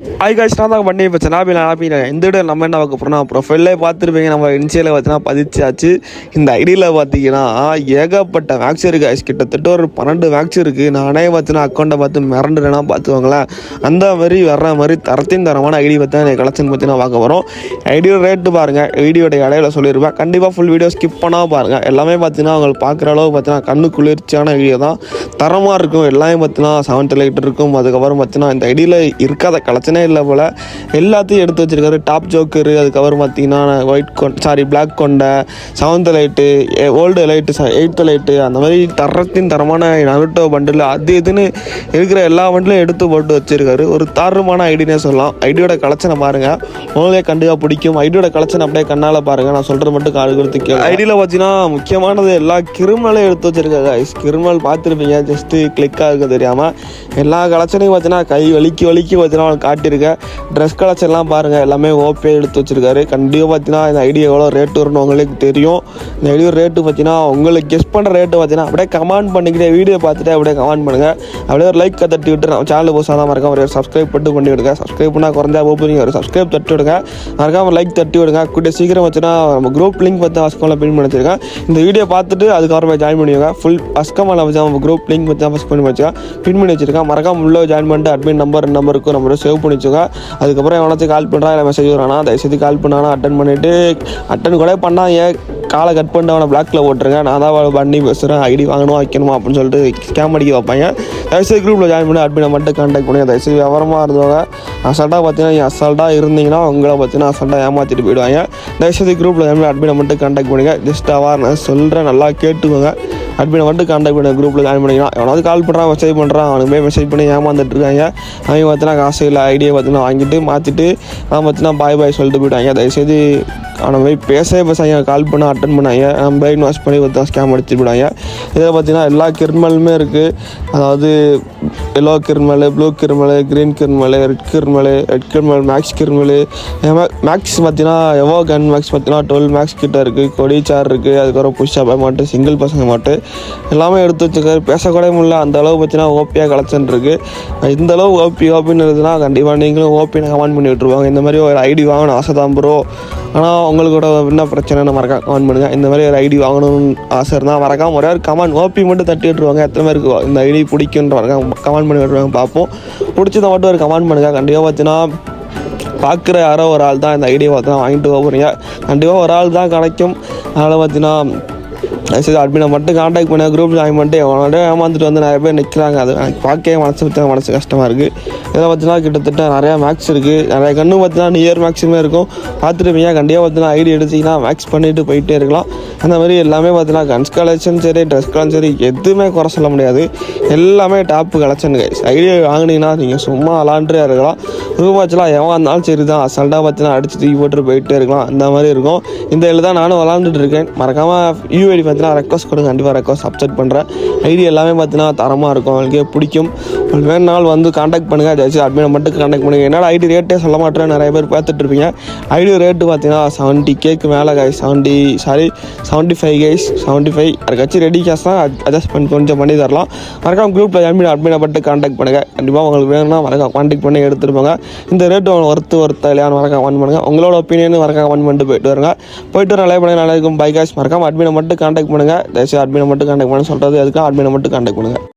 Hi guys, நான் தான் பண்ணி இப்போ நான் இந்த வீடியோ நம்ம என்ன பார்க்க போகிறோம்னா, ப்ரொஃபைல்லே பார்த்துருப்பீங்க. நம்ம இன்ஸ்டாவில் பார்த்தீங்கன்னா பதிச்சாச்சு. இந்த ஐடியில் பார்த்தீங்கன்னா ஏகப்பட்ட மேக்ஸ் இருக்குது காய்ஸ். கிட்டத்தட்ட ஒரு 12 மேக்ஸ் இருக்குது. நானே பார்த்தீங்கன்னா அக்கௌண்ட்டை பார்த்து மிரண்டுனா பார்த்துக்கோங்களேன். அந்த மாதிரி வர்ற மாதிரி தரத்தின் தரமான ஐடி பார்த்தீங்கன்னா கலெக்ஷன் பார்த்தீங்கன்னா பார்க்க போகிறோம். ஐடியோட ரேட்டு பாருங்கள், வீடியோட இடையில சொல்லியிருப்பேன். கண்டிப்பாக ஃபுல் வீடியோ ஸ்கிப் பண்ணால் பாருங்கள். எல்லாமே பார்த்தீங்கன்னா உங்களுக்கு பார்க்குற அளவு பார்த்தீங்கன்னா கண்ணு குளிர்ச்சியான வீடியோ தான், தரமாக இருக்கும். எல்லாமே பார்த்தீங்கன்னா 7 லைட் இருக்கும். அதுக்கப்புறம் பார்த்தீங்கன்னா இந்த ஐடியில் இருக்காத கலெக்ஷனே இல்லை போல், எல்லாத்தையும் எடுத்து வச்சிருக்காரு. டாப் ஜோக்கரு, அதுக்கப்புறம் பார்த்தீங்கன்னா பிளாக் கொண்டை, 7th light, old light, 8th light, அந்த மாதிரி தரத்தின் தரமான நருட்டோ பண்டில் அது இதுன்னு இருக்கிற எல்லா பண்டிலும் எடுத்து போட்டு வச்சிருக்காரு. ஒரு தாரமான ஐடினே சொல்லலாம். ஐடியோட கலெக்ஷனை பாருங்கள், உங்களுக்கே கண்டிப்பாக பிடிக்கும். ஐடியோட கலெக்ஷன் அப்படியே கண்ணால் பாருங்கள். நான் சொல்கிறது மட்டும் காது கொடுத்து கேளு. ஐடியில் பார்த்தீங்கன்னா முக்கியமானது எல்லா கிருமலையும் எடுத்து வச்சிருக்காங்க. கிருமல் பார்த்துருப்பீங்க, ஜஸ்ட்டு கிளிக்காக இருக்க தெரியாமல் எல்லா கலெக்ஷனையும் பார்த்தீங்கன்னா கை வலிக்கு பார்த்தீங்கன்னா காட்டியிருக்கேன். ட்ரெஸ் கலெக்ஷன்லாம் பாருங்கள், எல்லாமே ஓப்பே எடுத்து வச்சிருக்காரு. கண்டிப்பாக பார்த்தீங்கன்னா இந்த ஐடியா எவ்வளோ ரேட்டு வரும்னு உங்களுக்கு தெரியும். இந்த ஐடியோ ரேட்டு பார்த்தீங்கன்னா உங்களுக்கு கெஸ் பண்ணுற ரேட்டு பார்த்தீங்கன்னா அப்படியே கமெண்ட் பண்ணிக்கிட்டே வீடியோ பார்த்துட்டு அப்படியே கமெண்ட் பண்ணுங்கள். அப்படியே ஒரு லைக் தட்டி விட்டு நம்ம சேனல் போஸ்டாக மறக்காம ஒரு சப்ஸ்கிரைப் பண்ணி விடுங்க. சப்ஸ்கிரைப் பண்ணால் குறைஞ்சா போகிறீங்க, ஒரு சப்ஸ்கிரைப் தட்டி விடுங்க. மறக்காம லைக் தட்டி விடுங்க. கூட்ட சீக்கிரம் வச்சுன்னா நம்ம குரூப் லிங்க் பார்த்து அஸ்கோமில் பின் பண்ணி வச்சிருக்கேன். இந்த வீடியோ பார்த்துட்டு அதுக்கப்புறமா ஜாயின் பண்ணிடுங்க. ஃபுல் அஸ்கோமில் வச்சு நம்ம குரூப் லிங்க் பார்த்து ஃபஸ்ட் பண்ணி வச்சுக்கேன், பின் பண்ணி வச்சிருக்கேன். மறக்காம உள்ள ஜாயின் பண்ணிட்டு அட்மின் நம்பருக்கு நம்ம சேவ் பண்ணி வச்சுக்கோங்க. அதுக்கப்புறம் எவனாச்சும் கால் பண்ணுறா இல்லை மெசேஜ் வரானா தயவுசெய்து கால் பண்ணானா அட்டன் பண்ணிவிட்டு அட்டன் கூட பண்ணால் ஏன் காலை கட் பண்ணிட்டு அவனை பிளாக்ல போட்டுருங்க. நான் தான் பண்ணி பேசுகிறேன், ஐடி வாங்கணும் வைக்கணுமா அப்படின்னு சொல்லிட்டு ஸ்கேம் அடிக்க வைப்பாங்க. தயவுசெய்து குரூப்பில் ஜாயின் பண்ணி அட்மினை மட்டும் கான்டாக்ட் பண்ணி தயவுசெய்து விவரமாக இருந்தவங்க அசால்ட்டாக பார்த்தீங்கன்னா அசால்ட்டாக இருந்தீங்கன்னா உங்களை பார்த்தீங்கன்னா அசால்ட்டாக ஏமாற்றிட்டு போயிடுவாங்க. தயவுசெய்து குரூப்பில் ஜாயின் பண்ணி அட்மினை மட்டும் கான்டாக்ட் பண்ணுங்க. ஜஸ்ட் அவேர்னஸ் சொல்கிறேன், நல்லா கேட்டுக்கோங்க. அட்மினை மட்டும் கான்டாக்ட் பண்ணி குரூப்பில் ஜாயின் பண்ணிக்கலாம். எவனாவது கால் பண்ணுறான் மெசேஜ் பண்ணுறான், அவனுக்கு போய் மெசேஜ் பண்ணி ஏமாந்துட்டு இருக்காங்க. அவங்க பார்த்தீங்கன்னா காசு இல்லை ஐடியை பார்த்தீங்கன்னா வாங்கிட்டு மாற்றிட்டு நான் பார்த்தீங்கன்னா பாய் சொல்லிட்டு போயிட்டாங்க. தயவுசெய்து அவனை போய் பேசாங்க, கால் பண்ண அட்டன் பண்ணாங்க, நம்ம பிரெயின் வாஷ் பண்ணி பார்த்தா ஸ்கேம் அடிச்சு விடாங்க. இதில் பார்த்தீங்கன்னா எல்லா கிருமலுமே இருக்குது. அதாவது எல்லோ கிருமல், ப்ளூ கிருமல், க்ரீன் கிருமல், ரெட் கிருமல், மேக்ஸ் கிருமல். மேக்ஸ் பார்த்தீங்கன்னா எவோ கன் மேக்ஸ் பார்த்தீங்கன்னா 12 மேக்ஸ் கிட்ட இருக்குது. கொடிச்சார் இருக்குது, அதுக்கப்புறம் புஷ்ஷாக மாட்டு, சிங்கிள் பசங்க மாட்டு எல்லாமே எடுத்து வச்சுருக்காரு. பேசக்கூட முடியல, அந்த அளவு பார்த்தீங்கன்னா ஓபியாக கலெக்ஷன் இருக்குது. இந்த அளவு ஓபின்னு இருந்ததுன்னா கண்டிப்பாக நீங்களும் ஓபின்னு கமெண்ட் பண்ணி விட்டுருவாங்க. இந்த மாதிரி ஒரு ஐடி வாங்கணும் ஆசை தான் ப்ரோ, ஆனால் உங்களோட என்ன பிரச்சனைன்னு மறக்காம கமெண்ட் பண்ணுங்கள். இந்த மாதிரி ஒரு ஐடி வாங்கணும்னு ஆசை இருந்தால் மறக்காம ஒரே ஒரு கமெண்ட் ஓபி மட்டும் தட்டி விட்டுருவாங்க. எத்தனை பேருக்கு இந்த ஐடி பிடிக்குன்ற மறக்காம கமெண்ட் பண்ணி விட்டுருவாங்க. பார்ப்போம், பிடிச்சதை மட்டும் ஒரு கமெண்ட் பண்ணுங்கள். கண்டிப்பாக பார்த்தீங்கன்னா பார்க்குற யாரோ ஒரு ஆள் தான் இந்த ஐடியை பார்த்தீங்கன்னா வாங்கிட்டு போகிறீங்க. கண்டிப்பாக ஒரு ஆள் தான் கிடைக்கும். அதனால் பார்த்தீங்கன்னா சரி அட்மினை மட்டும் கான்டாக்ட் பண்ண குரூப் ஜாயின் பண்ணிட்டு அவனோட ஏமாந்துட்டு வந்து நிறைய பேர் நிற்கிறாங்க. அது எனக்கு பார்க்கவே மனசு கஷ்டமாக இருக்குது. இதில் பார்த்தீங்கன்னா கிட்டத்தட்ட நிறையா மேக்ஸ் இருக்குது. நிறைய கன்று பார்த்தீங்கன்னா நியர் மேக்ஸுமே இருக்கும். பார்த்துருப்பீங்க. கண்டிப்பாக பார்த்தீங்கன்னா ஐடி எடுத்திங்கன்னா மேக்ஸ் பண்ணிட்டு போயிட்டே இருக்கலாம். அந்த மாதிரி எல்லாமே பார்த்தீங்கன்னா கன்ஸ் கலெக்ஷன் சரி, ட்ரெஸ் கலெக்ஷன் சரி, எதுவுமே குறை சொல்ல முடியாது. எல்லாமே டாப்பு கலெக்ஷன் கைஸ். ஐடி வாங்கினீங்கன்னா நீங்கள் சும்மா விளாண்டுட்டே இருக்கலாம். ரூபாச்செலாம் எவன் இருந்தாலும் சரி தான் அசால்ட்டாக பார்த்தீங்கன்னா அடிச்சு தூக்கி போட்டு போயிட்டே இருக்கலாம். அந்த மாதிரி இருக்கும். இந்த இதில் தான் நானும் விளாண்டுட்டு இருக்கேன். மறக்காமல் யூஐடி பார்த்தீங்கன்னா ரெக்வஸ்ட் கொடுங்க, கண்டிப்பாக ரெக்வஸ்ட் அப்செட் பண்ணுறேன். ஐடி எல்லாமே பார்த்தீங்கன்னா தரமாக இருக்கும், அவங்களுக்கே பிடிக்கும். ஒரு வேறு நாள் வந்து கான்டாக்ட் பண்ணுங்கள். ஜெயிச்சு அட்மினை மட்டும் கான்டாக்ட் பண்ணுங்கள். என்னால் ஐடி ரேட்டே சொல்ல மாட்டேன், நிறைய பேர் பார்த்துட்டு இருப்பீங்க. ஐடி ரேட்டு பார்த்தீங்கன்னா 70K மேலே கைஸ். 75 கைஸ், 75 அதுக்காச்சும் ரெடி கேஷ் தான் அட்ஜஸ்ட் பண்ணி கொஞ்சம் பண்ணி தரலாம். மறக்காம குரூப்பில் அட்மினை மட்டும் கான்டாக்ட் பண்ணுங்கள். கண்டிப்பாக உங்களுக்கு வேணும்னா மறக்காம கான்டாக்ட் பண்ணி எடுத்துருப்பாங்க. இந்த ரேட்டு உங்களுக்கு ஒர்த்தா இல்லையான்னு மறக்காம கமெண்ட் பண்ணுங்கள். உங்களோட ஒப்பீனியன் மறக்காம கமெண்ட் பண்ணிட்டு போயிட்டு வருங்க. போயிட்டு வர நல்லா பண்ணி நல்லா இருக்கும். By guys. மறக்காம அட்மினை மட்டும் கான்டாக்ட் பண்ணுங்கள். தயவுசெய்து அட்மினை மட்டும் கான்டாக்ட் பண்ண சொல்கிறது அதுக்காக அட்மினை மட்டும் கான்டாக்ட் பண்ணுங்கள்.